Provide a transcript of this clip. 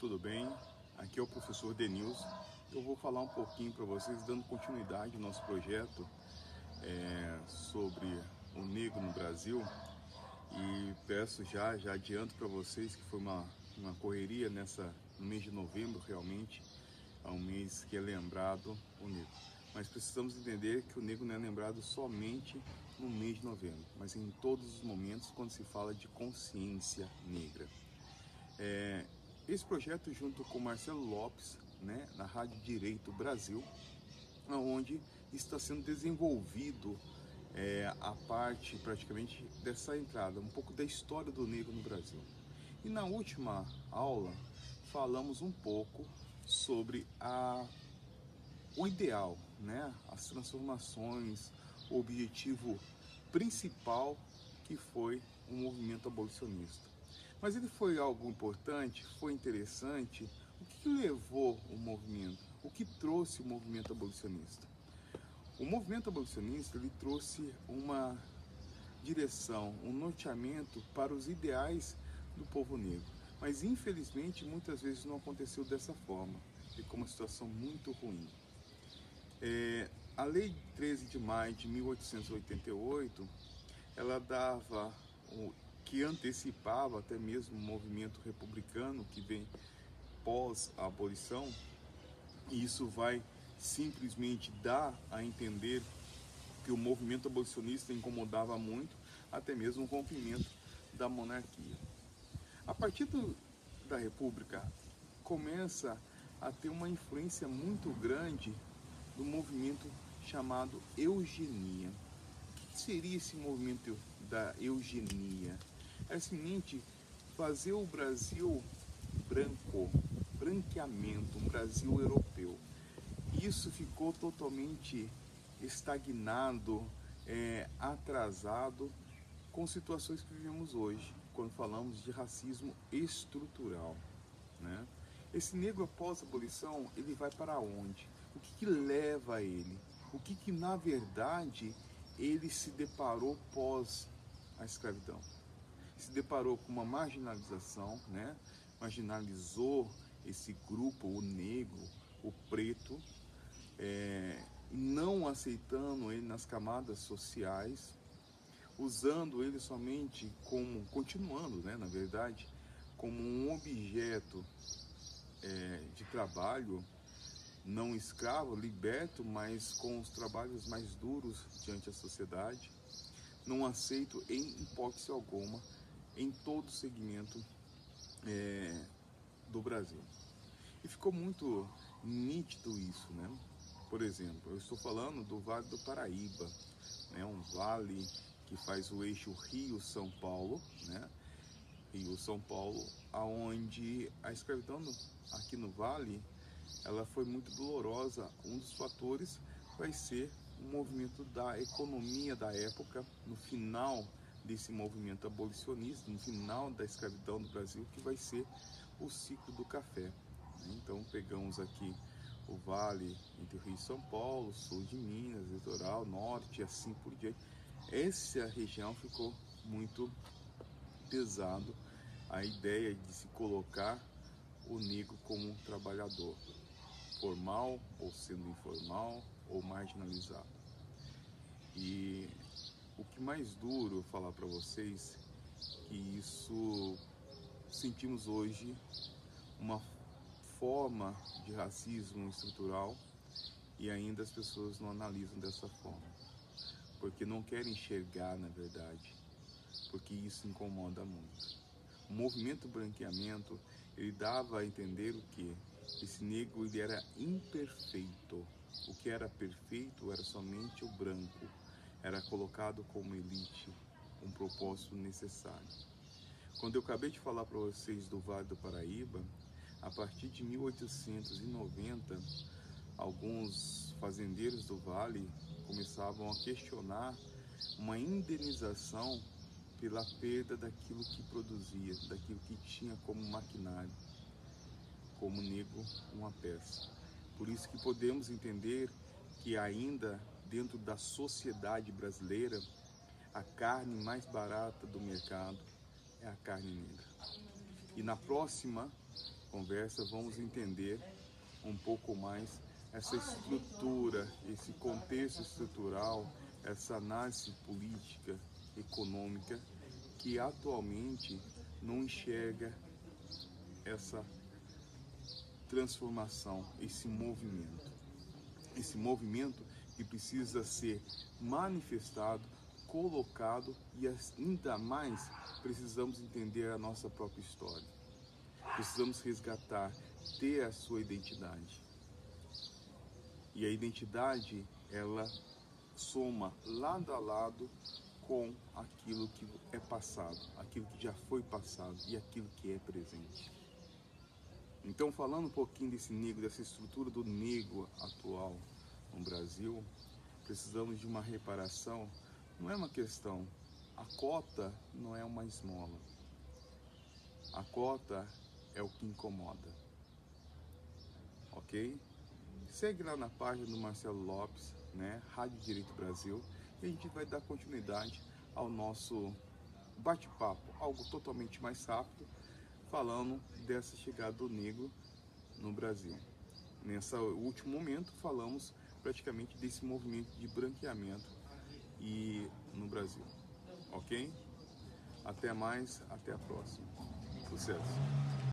tudo bem? Aqui é o professor Denilson. Eu vou falar um pouquinho para vocês, dando continuidade ao nosso projeto sobre o negro no Brasil. E peço já adianto para vocês que foi uma correria no mês de novembro, realmente. É um mês que é lembrado o negro. Mas precisamos entender que o negro não é lembrado somente no mês de novembro, mas em todos os momentos quando se fala de consciência negra. Esse projeto, junto com Marcelo Lopes, na Rádio Direito Brasil, onde está sendo desenvolvido a parte praticamente dessa entrada, um pouco da história do negro no Brasil. E na última aula falamos um pouco sobre o ideal, as transformações, o objetivo principal que foi o movimento abolicionista. Mas ele foi algo importante, foi interessante. O que levou o movimento? O que trouxe o movimento abolicionista? O movimento abolicionista ele trouxe uma direção, um norteamento para os ideais do povo negro. Mas infelizmente muitas vezes não aconteceu dessa forma. Ficou uma situação muito ruim. A Lei 13 de maio de 1888, ela que antecipava até mesmo o movimento republicano que vem pós a abolição, e isso vai simplesmente dar a entender que o movimento abolicionista incomodava muito, até mesmo o rompimento da monarquia. A partir da República, começa a ter uma influência muito grande do movimento chamado eugenia. O que seria esse movimento da eugenia? É simplesmente fazer o Brasil branqueamento, um Brasil europeu. Isso ficou totalmente estagnado, atrasado com situações que vivemos hoje, quando falamos de racismo estrutural. Esse negro após a abolição, ele vai para onde? O que leva a ele? O que na verdade ele se deparou pós a escravidão? Se deparou com uma marginalização, marginalizou esse grupo, o negro, o preto, não aceitando ele nas camadas sociais, usando ele somente continuando, na verdade, como um objeto de trabalho, não escravo, liberto, mas com os trabalhos mais duros diante da sociedade, não aceito em hipótese alguma em todo o segmento do Brasil. E ficou muito nítido isso, Por exemplo, eu estou falando do Vale do Paraíba, um vale que faz o eixo Rio-São Paulo, Rio-São Paulo, aonde a escravidão aqui no vale, ela foi muito dolorosa. Um dos fatores vai ser o movimento da economia da época, no final desse movimento abolicionista, no final da escravidão do Brasil, que vai ser o ciclo do café. Então pegamos aqui o vale entre o Rio e São Paulo, sul de Minas, litoral, norte e assim por diante. Essa região ficou muito pesado a ideia de se colocar o negro como um trabalhador, formal ou sendo informal ou marginalizado. E o que mais duro falar para vocês, que isso sentimos hoje uma forma de racismo estrutural e ainda as pessoas não analisam dessa forma, porque não querem enxergar na verdade, porque isso incomoda muito. O movimento branqueamento, ele dava a entender o que? Esse negro ele era imperfeito. O que era perfeito era somente o branco, era colocado como elite, um propósito necessário. Quando eu acabei de falar para vocês do Vale do Paraíba, a partir de 1890, alguns fazendeiros do vale começavam a questionar uma indenização pela perda daquilo que produzia, daquilo que tinha como maquinário, como negro, uma peça. Por isso que podemos entender que ainda dentro da sociedade brasileira, a carne mais barata do mercado é a carne negra. E na próxima, conversa vamos entender um pouco mais essa estrutura, esse contexto estrutural, essa análise política, econômica, que atualmente não enxerga essa transformação, esse movimento que precisa ser manifestado, colocado, e ainda mais precisamos entender a nossa própria história. Precisamos resgatar, ter a sua identidade. E a identidade, ela soma lado a lado com aquilo que é passado, aquilo que já foi passado e aquilo que é presente. Então, falando um pouquinho desse negro, dessa estrutura do negro atual no Brasil, precisamos de uma reparação. Não é uma questão, a cota não é uma esmola. A cota é o que incomoda, ok? Segue lá na página do Marcelo Lopes, né? Rádio Direito Brasil, e a gente vai dar continuidade ao nosso bate-papo, algo totalmente mais rápido, falando dessa chegada do negro no Brasil. Nesse último momento, falamos praticamente desse movimento de branqueamento no Brasil, ok? Até mais, até a próxima. Sucesso!